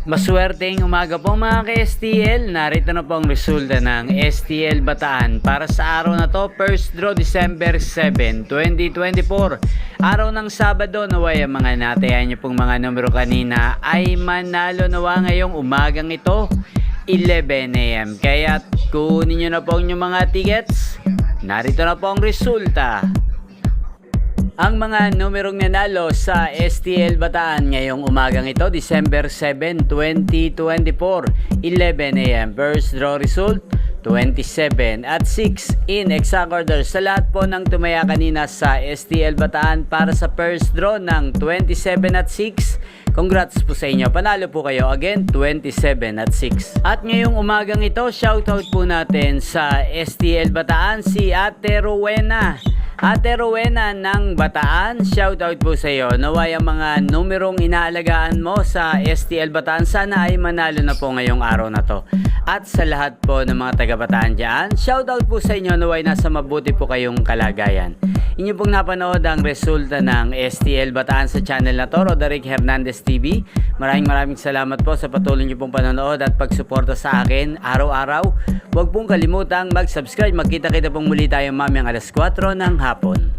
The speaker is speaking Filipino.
Maswerteng umaga po mga ka-STL. Narito na po ang resulta ng STL Bataan para sa araw na to, first draw December 7, 2024. Araw ng Sabado, naway ang mga natayan niyo pong mga numero kanina ay manalo nawa ngayong umagang ito, 11 AM. Kaya kunin niyo na po ang inyong mga tickets. Narito na po ang resulta. Ang mga numerong nanalo sa STL Bataan ngayong umagang ito, December 7, 2024, 11 AM. First draw result, 27 at 6 in exact order. Sa lahat po ng tumaya kanina sa STL Bataan para sa first draw ng 27 at 6, congrats po sa inyo. Panalo po kayo again, 27 at 6. At ngayong umagang ito, shoutout po natin sa STL Bataan si Ate Rowena. Ate Rowena ng Bataan, shoutout po sa iyo. Naway ang mga numerong inaalagaan mo sa STL Bataan, sana ay manalo na po ngayong araw na to. At sa lahat po ng mga taga Bataan dyan, shoutout po sa inyo. Naway nasa mabuti po kayong kalagayan. Inyo pong napanood ang resulta ng STL Bataan sa channel na to, Roderick Hernandez TV. Maraming salamat po sa patuloy niyo pong panonood at pagsuporta sa akin araw-araw. Huwag pong kalimutang mag-subscribe. Magkita-kita pong muli tayo mamayang alas 4 ng hapon.